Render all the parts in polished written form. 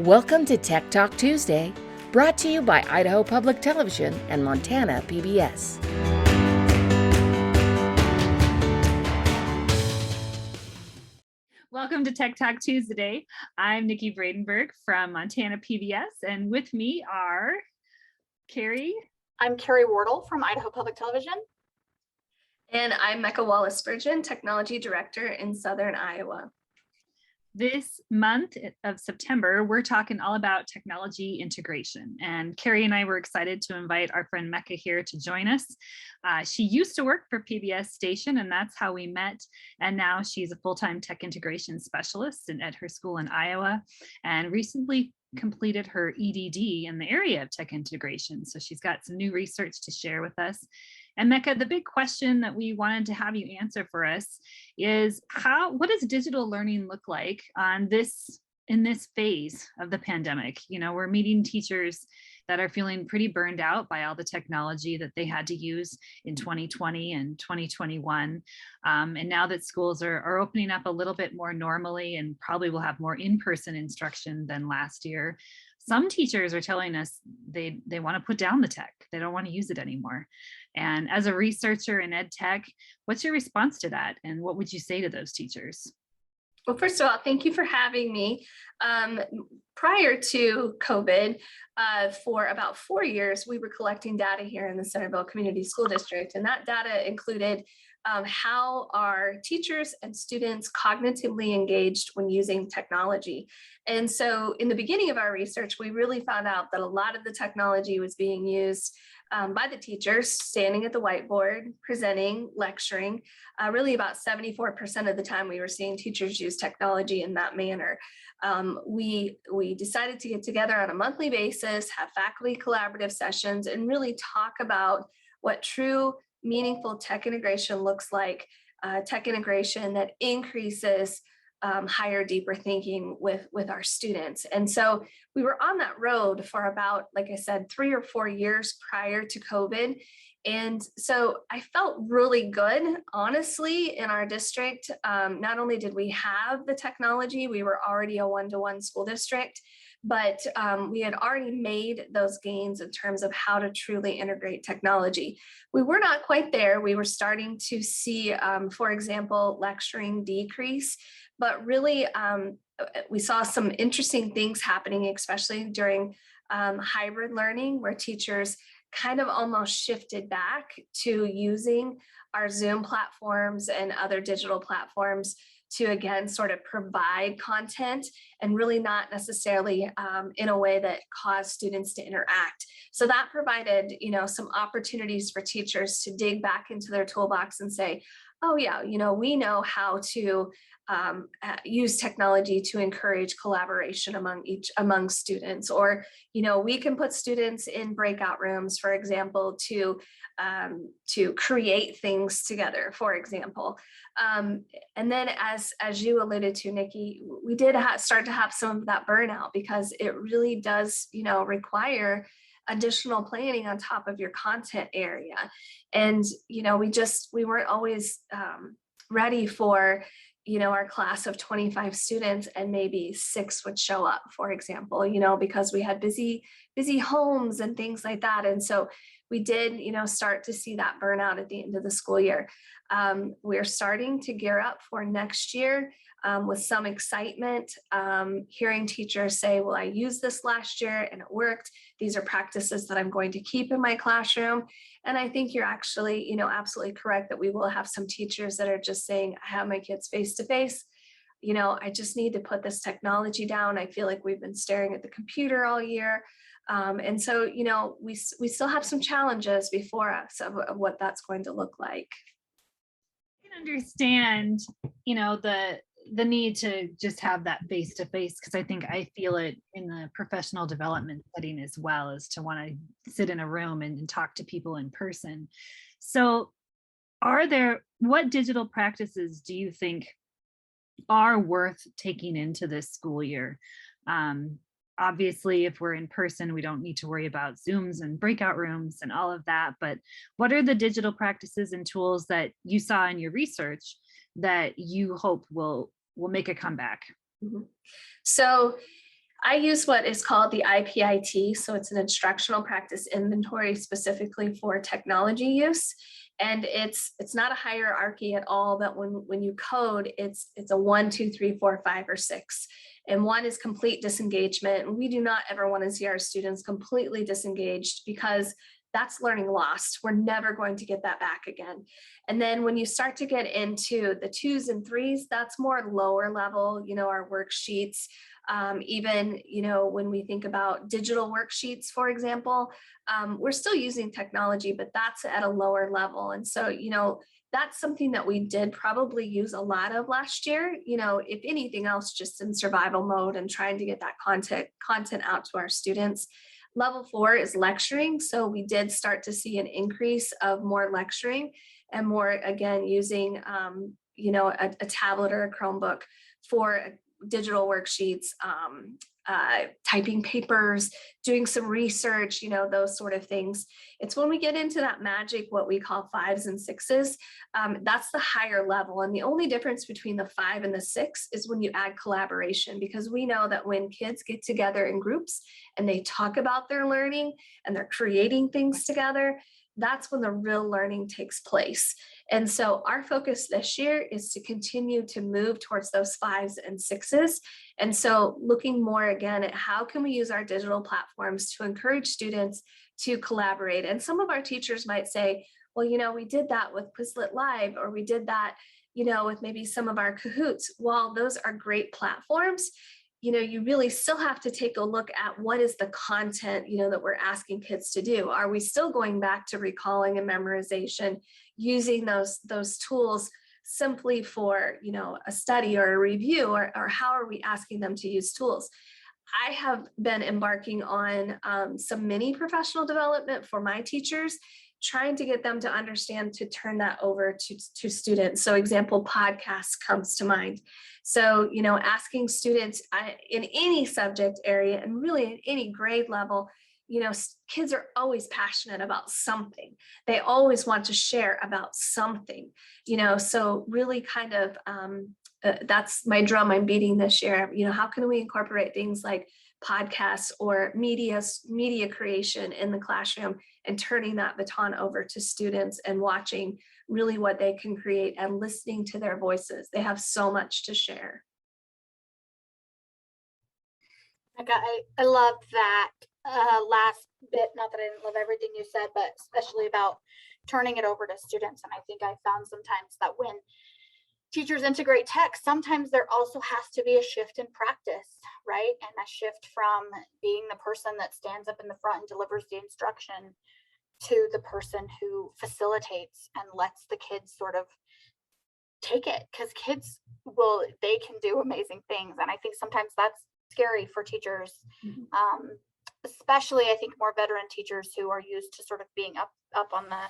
Welcome to Tech Talk Tuesday, brought to you by Idaho Public Television and Montana PBS. Welcome to Tech Talk Tuesday. I'm Nikki Bradenberg from Montana PBS, and with me are Carrie. I'm Carrie Wardle from Idaho Public Television. And I'm Mekca Wallace-Spurgin, Technology Director in Southern Iowa. This month of September, we're talking all about technology integration. And Carrie and I were excited to invite our friend Mekca here to join us. She used to work for PBS station, and that's how we met. And now she's a full-time tech integration specialist at her school in Iowa, and recently completed her EDD in the area of tech integration. So she's got some new research to share with us. And Mekca, the big question that we wanted to have you answer for us is what does digital learning look like in this phase of the pandemic? You know, we're meeting teachers that are feeling pretty burned out by all the technology that they had to use in 2020 and 2021. And now that schools are opening up a little bit more normally and probably will have more in-person instruction than last year, some teachers are telling us they want to put down the tech. They don't want to use it anymore. And as a researcher in ed tech, what's your response to that? And what would you say to those teachers? Well, first of all, thank you for having me. Prior to COVID, for about 4 years, we were collecting data here in the Centerville Community School District, and that data included how are teachers and students cognitively engaged when using technology. And so in the beginning of our research, we really found out that a lot of the technology was being used by the teachers standing at the whiteboard, presenting, lecturing. Really about 74% of the time we were seeing teachers use technology in that manner. We decided to get together on a monthly basis, have faculty collaborative sessions, and really talk about what true meaningful tech integration looks like, tech integration that increases higher, deeper thinking with our students. And so we were on that road for about, like I said, 3 or 4 years prior to COVID. And so I felt really good, honestly, in our district. Not only did we have the technology, we were already a one-to-one school district, but we had already made those gains in terms of how to truly integrate technology. We were not quite there. We were starting to see, for example, lecturing decrease, but really we saw some interesting things happening, especially during hybrid learning, where teachers kind of almost shifted back to using our Zoom platforms and other digital platforms to, again, sort of provide content and really not necessarily in a way that caused students to interact. So that provided, some opportunities for teachers to dig back into their toolbox and say, oh yeah, we know how to use technology to encourage collaboration among students, or we can put students in breakout rooms, for example, to create things together, for example. And then as you alluded to, Nikki, we did start to have some of that burnout, because it really does require additional planning on top of your content area. And we weren't always ready for our class of 25 students and maybe 6 would show up, for example, because we had busy homes and things like that. And so we did, start to see that burnout at the end of the school year. We're starting to gear up for next year with some excitement, hearing teachers say, well, I used this last year and it worked. These are practices that I'm going to keep in my classroom. And I think you're actually, absolutely correct that we will have some teachers that are just saying, I have my kids face to face. I just need to put this technology down. I feel like we've been staring at the computer all year. And so, we still have some challenges before us of what that's going to look like. I can understand, the need to just have that face-to-face, because I feel it in the professional development setting as well, as to want to sit in a room and talk to people in person. So what digital practices do you think are worth taking into this school year? Obviously, if we're in person, we don't need to worry about Zooms and breakout rooms and all of that. But what are the digital practices and tools that you saw in your research that you hope will make a comeback? So I use what is called the IPIT. So it's an instructional practice inventory specifically for technology use. And it's not a hierarchy at all, but when you code, it's a 1, 2, 3, 4, 5, or 6. And 1 is complete disengagement. And we do not ever want to see our students completely disengaged, because that's learning lost. We're never going to get that back again. And then when you start to get into the 2s and 3s, that's more lower level, our worksheets. Even, when we think about digital worksheets, for example, we're still using technology, but that's at a lower level. And so, that's something that we did probably use a lot of last year, if anything else, just in survival mode and trying to get that content out to our students. Level 4 is lecturing. So we did start to see an increase of more lecturing and more, again, using, a tablet or a Chromebook for digital worksheets, typing papers, doing some research, those sort of things. It's when we get into that magic, what we call 5s and 6s, that's the higher level. And the only difference between the 5 and the 6 is when you add collaboration, because we know that when kids get together in groups and they talk about their learning and they're creating things together, that's when the real learning takes place. And so our focus this year is to continue to move towards those 5s and 6s. And so looking more again at how can we use our digital platforms to encourage students to collaborate. And some of our teachers might say, well, we did that with Quizlet Live, or we did that, with maybe some of our Kahoots. While those are great platforms, you really still have to take a look at what is the content, that we're asking kids to do. Are we still going back to recalling and memorization, using those tools simply for, a study or a review, or how are we asking them to use tools? I have been embarking on some mini professional development for my teachers, trying to get them to understand to turn that over to students. So example, podcasts comes to mind. So, asking students in any subject area and really in any grade level, kids are always passionate about something. They always want to share about something, so really kind of, that's my drum I'm beating this year. How can we incorporate things like podcasts or media creation in the classroom, and turning that baton over to students and watching really what they can create and listening to their voices. They have so much to share. I love that last bit. Not that I didn't love everything you said, but especially about turning it over to students. And I think I found sometimes that when teachers integrate tech, sometimes there also has to be a shift in practice, right? And a shift from being the person that stands up in the front and delivers the instruction to the person who facilitates and lets the kids sort of take it, because kids they can do amazing things. And I think sometimes that's scary for teachers, especially I think more veteran teachers who are used to sort of being up on the,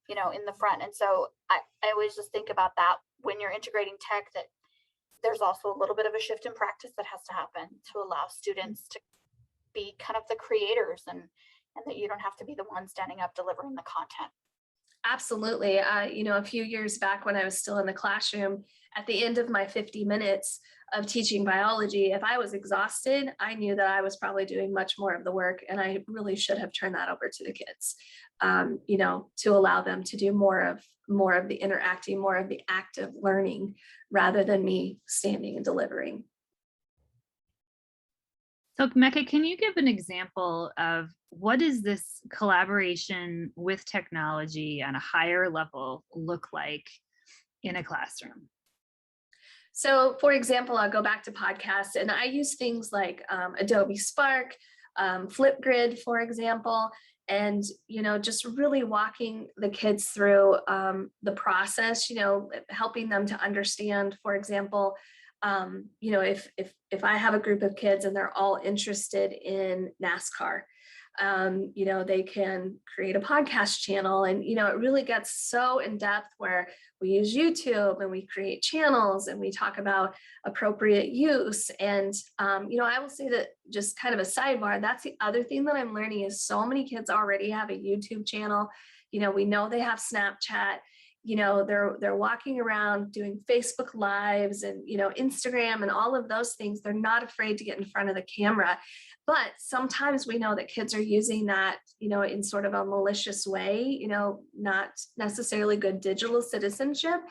in the front. And so I always just think about that when you're integrating tech, that there's also a little bit of a shift in practice that has to happen to allow students to be kind of the creators, and that you don't have to be the one standing up delivering the content. Absolutely. A few years back when I was still in the classroom, at the end of my 50 minutes of teaching biology, if I was exhausted, I knew that I was probably doing much more of the work, and I really should have turned that over to the kids, to allow them to do more of the interacting, more of the active learning, rather than me standing and delivering. So Mekca, can you give an example of what does this collaboration with technology on a higher level look like in a classroom? So for example, I'll go back to podcasts, and I use things like Adobe Spark, Flipgrid, for example, and, just really walking the kids through the process, helping them to understand, for example, if I have a group of kids and they're all interested in NASCAR, they can create a podcast channel, and, it really gets so in depth where we use YouTube and we create channels and we talk about appropriate use. And, I will say that, just kind of a sidebar, that's the other thing that I'm learning is so many kids already have a YouTube channel. We know they have Snapchat. they're walking around doing Facebook Lives and, Instagram and all of those things. They're not afraid to get in front of the camera. But sometimes we know that kids are using that, in sort of a malicious way, not necessarily good digital citizenship.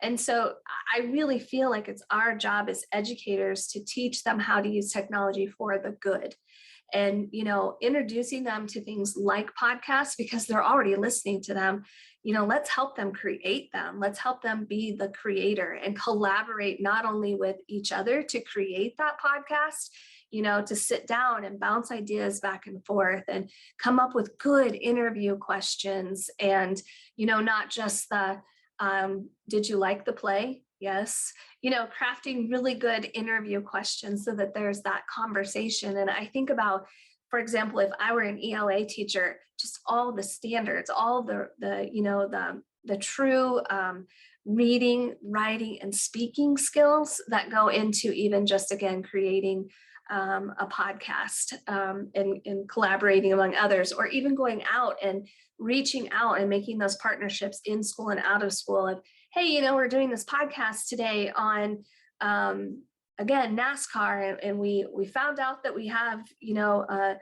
And so I really feel like it's our job as educators to teach them how to use technology for the good. And, introducing them to things like podcasts, because they're already listening to them, let's help them create them. Let's help them be the creator and collaborate not only with each other to create that podcast, to sit down and bounce ideas back and forth and come up with good interview questions and, not just the, did you like the play? Yes. Crafting really good interview questions so that there's that conversation. And I think about, for example, if I were an ELA teacher, just all the standards, all the true reading, writing, and speaking skills that go into even just, again, creating a podcast and collaborating among others, or even going out and reaching out and making those partnerships in school and out of school of, hey, we're doing this podcast today on, again, NASCAR. And we found out that we have, a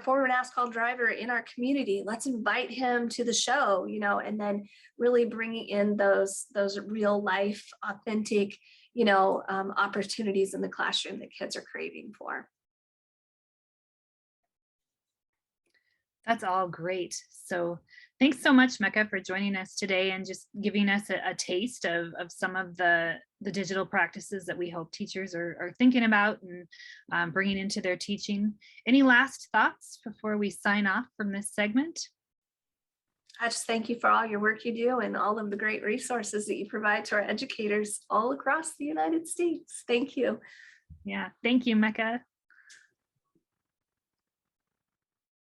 former NASCAR driver in our community. Let's invite him to the show, and then really bringing in those real life, authentic, opportunities in the classroom that kids are craving for. That's all great. So thanks so much, Mekca, for joining us today and just giving us a taste of some of the digital practices that we hope teachers are thinking about and bringing into their teaching. Any last thoughts before we sign off from this segment? I just thank you for all your work you do and all of the great resources that you provide to our educators all across the United States. Thank you. Yeah, thank you, Mekca.